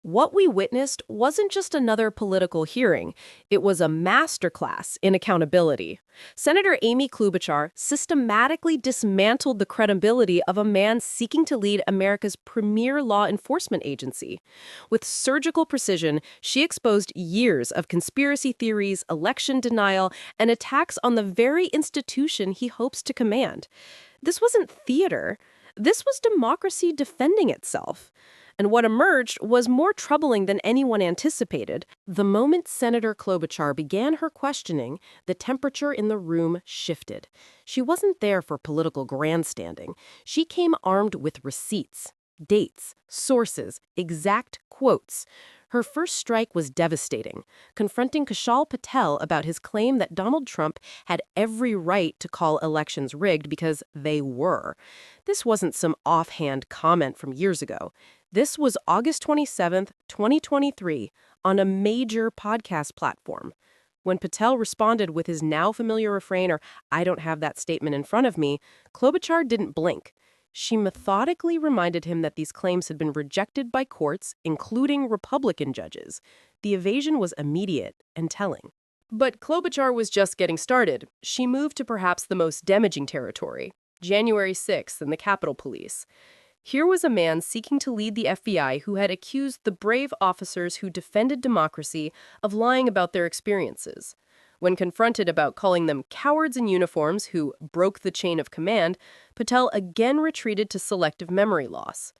What we witnessed wasn't just another political hearing, it was a masterclass in accountability. Senator Amy Klobuchar systematically dismantled the credibility of a man seeking to lead America's premier law enforcement agency. With surgical precision, she exposed years of conspiracy theories, election denial, and attacks on the very institution he hopes to command. This wasn't theater. This was democracy defending itself. And what emerged was more troubling than anyone anticipated. The moment Senator Klobuchar began her questioning, the temperature in the room shifted. She wasn't there for political grandstanding. She came armed with receipts, dates, sources, exact quotes. Her first strike was devastating, confronting Kash Patel about his claim that Donald Trump had every right to call elections rigged because they were. This wasn't some offhand comment from years ago. This was August 27th, 2023, on a major podcast platform. When Patel responded with his now familiar refrain, or "I don't have that statement in front of me," Klobuchar didn't blink. She methodically reminded him that these claims had been rejected by courts, including Republican judges. The evasion was immediate and telling. But Klobuchar was just getting started. She moved to perhaps the most damaging territory, January 6th and the Capitol Police. Here was a man seeking to lead the FBI who had accused the brave officers who defended democracy of lying about their experiences. When confronted about calling them cowards in uniforms who broke the chain of command, Patel again retreated to selective memory loss.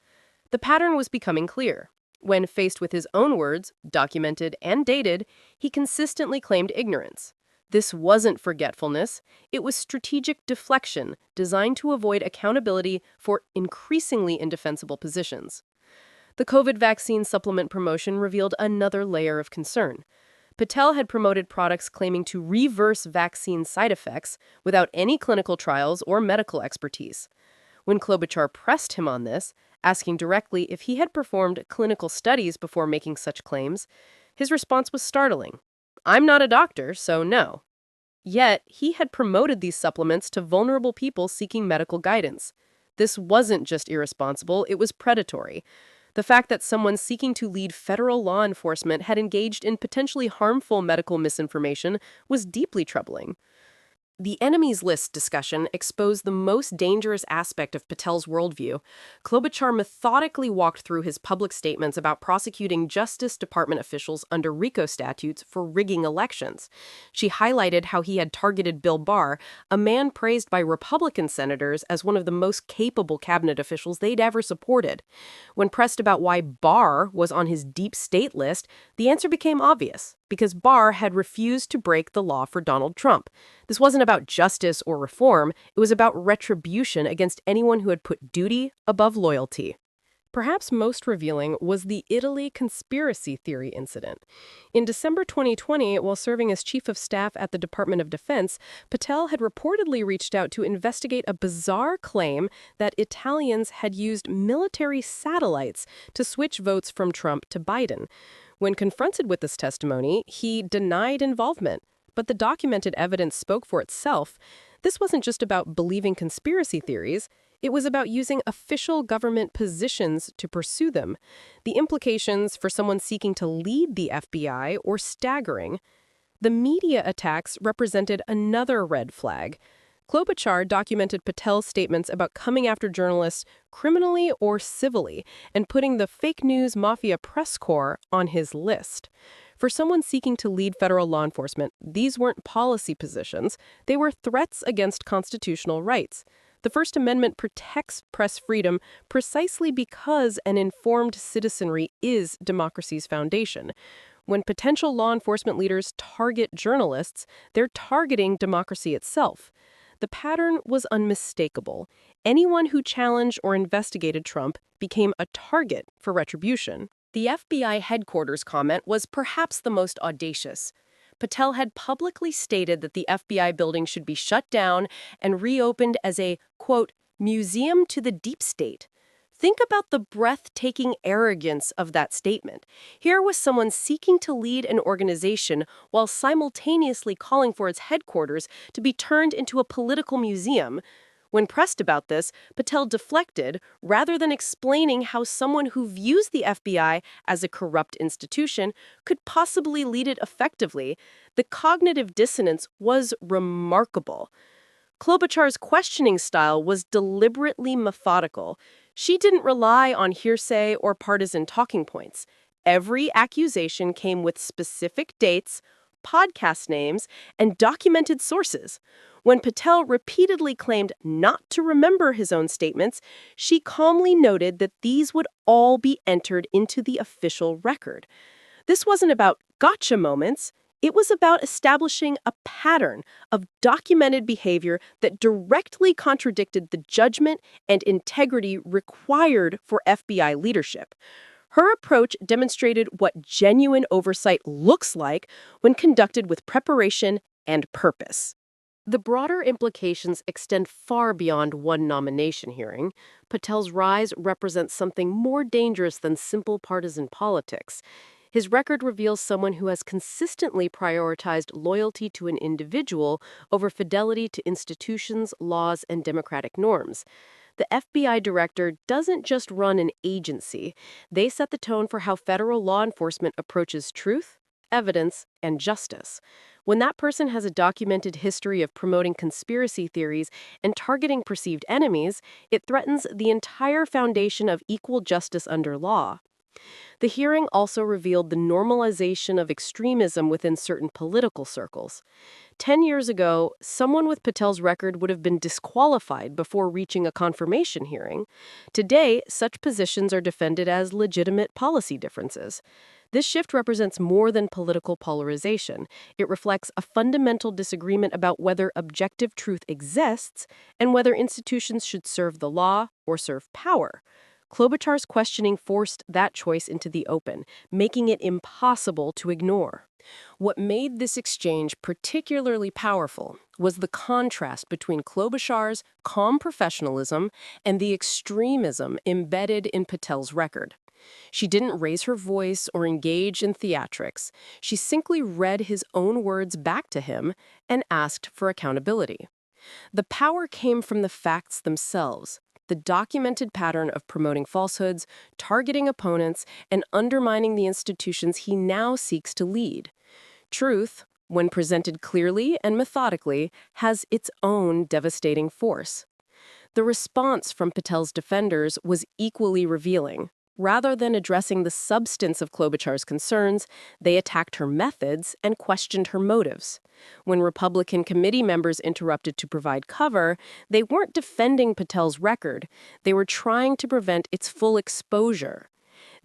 The pattern was becoming clear. When faced with his own words, documented and dated, he consistently claimed ignorance. This wasn't forgetfulness, it was strategic deflection designed to avoid accountability for increasingly indefensible positions. The COVID vaccine supplement promotion revealed another layer of concern. Patel had promoted products claiming to reverse vaccine side effects without any clinical trials or medical expertise. When Klobuchar pressed him on this, asking directly if he had performed clinical studies before making such claims, his response was startling. "I'm not a doctor, so no." Yet, he had promoted these supplements to vulnerable people seeking medical guidance. This wasn't just irresponsible, it was predatory. The fact that someone seeking to lead federal law enforcement had engaged in potentially harmful medical misinformation was deeply troubling. The enemies list discussion exposed the most dangerous aspect of Patel's worldview. Klobuchar methodically walked through his public statements about prosecuting Justice Department officials under RICO statutes for rigging elections. She highlighted how he had targeted Bill Barr, a man praised by Republican senators as one of the most capable cabinet officials they'd ever supported. When pressed about why Barr was on his deep state list, the answer became obvious. Because Barr had refused to break the law for Donald Trump. This wasn't about justice or reform, it was about retribution against anyone who had put duty above loyalty. Perhaps most revealing was the Italy conspiracy theory incident. In December 2020, while serving as chief of staff at the Department of Defense, Patel had reportedly reached out to investigate a bizarre claim that Italians had used military satellites to switch votes from Trump to Biden. When confronted with this testimony, he denied involvement, but the documented evidence spoke for itself. This wasn't just about believing conspiracy theories, it was about using official government positions to pursue them. The implications for someone seeking to lead the FBI were staggering. The media attacks represented another red flag. Klobuchar documented Patel's statements about coming after journalists criminally or civilly and putting the fake news mafia press corps on his list. For someone seeking to lead federal law enforcement, these weren't policy positions. They were threats against constitutional rights. The First Amendment protects press freedom precisely because an informed citizenry is democracy's foundation. When potential law enforcement leaders target journalists, they're targeting democracy itself. The pattern was unmistakable. Anyone who challenged or investigated Trump became a target for retribution. The FBI headquarters comment was perhaps the most audacious. Patel had publicly stated that the FBI building should be shut down and reopened as a, quote, museum to the deep state. Think about the breathtaking arrogance of that statement. Here was someone seeking to lead an organization while simultaneously calling for its headquarters to be turned into a political museum. When pressed about this, Patel deflected rather than explaining how someone who views the FBI as a corrupt institution could possibly lead it effectively. The cognitive dissonance was remarkable. Klobuchar's questioning style was deliberately methodical. She didn't rely on hearsay or partisan talking points. Every accusation came with specific dates, podcast names, and documented sources. When Patel repeatedly claimed not to remember his own statements, she calmly noted that these would all be entered into the official record. This wasn't about gotcha moments. It was about establishing a pattern of documented behavior that directly contradicted the judgment and integrity required for FBI leadership. Her approach demonstrated what genuine oversight looks like when conducted with preparation and purpose. The broader implications extend far beyond one nomination hearing. Patel's rise represents something more dangerous than simple partisan politics. His record reveals someone who has consistently prioritized loyalty to an individual over fidelity to institutions, laws, and democratic norms. The FBI director doesn't just run an agency. They set the tone for how federal law enforcement approaches truth, evidence, and justice. When that person has a documented history of promoting conspiracy theories and targeting perceived enemies, it threatens the entire foundation of equal justice under law. The hearing also revealed the normalization of extremism within certain political circles. 10 years ago, someone with Patel's record would have been disqualified before reaching a confirmation hearing. Today, such positions are defended as legitimate policy differences. This shift represents more than political polarization. It reflects a fundamental disagreement about whether objective truth exists and whether institutions should serve the law or serve power. Klobuchar's questioning forced that choice into the open, making it impossible to ignore. What made this exchange particularly powerful was the contrast between Klobuchar's calm professionalism and the extremism embedded in Patel's record. She didn't raise her voice or engage in theatrics. She simply read his own words back to him and asked for accountability. The power came from the facts themselves. The documented pattern of promoting falsehoods, targeting opponents, and undermining the institutions he now seeks to lead. Truth, when presented clearly and methodically, has its own devastating force. The response from Patel's defenders was equally revealing. Rather than addressing the substance of Klobuchar's concerns, they attacked her methods and questioned her motives. When Republican committee members interrupted to provide cover, they weren't defending Patel's record. They were trying to prevent its full exposure.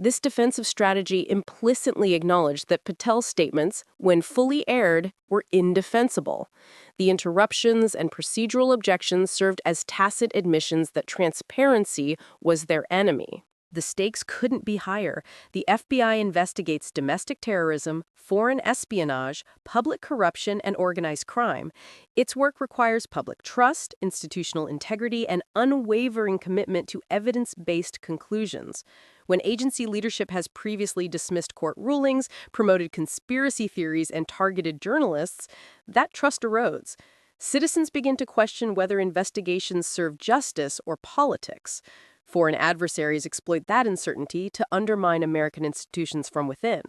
This defensive strategy implicitly acknowledged that Patel's statements, when fully aired, were indefensible. The interruptions and procedural objections served as tacit admissions that transparency was their enemy. The stakes couldn't be higher. The FBI investigates domestic terrorism, foreign espionage, public corruption, and organized crime. Its work requires public trust, institutional integrity, and unwavering commitment to evidence-based conclusions. When agency leadership has previously dismissed court rulings, promoted conspiracy theories, and targeted journalists, that trust erodes. Citizens begin to question whether investigations serve justice or politics. Foreign adversaries exploit that uncertainty to undermine American institutions from within.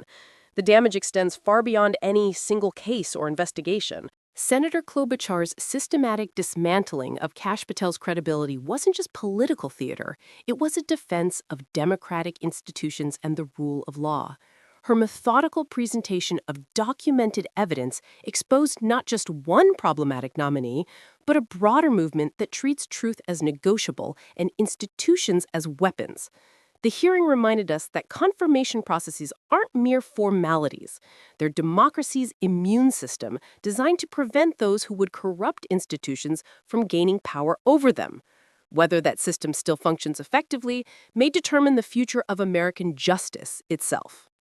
The damage extends far beyond any single case or investigation. Senator Klobuchar's systematic dismantling of Kash Patel's credibility wasn't just political theater. It was a defense of democratic institutions and the rule of law. Her methodical presentation of documented evidence exposed not just one problematic nominee, but a broader movement that treats truth as negotiable and institutions as weapons. The hearing reminded us that confirmation processes aren't mere formalities. They're democracy's immune system designed to prevent those who would corrupt institutions from gaining power over them. Whether that system still functions effectively may determine the future of American justice itself.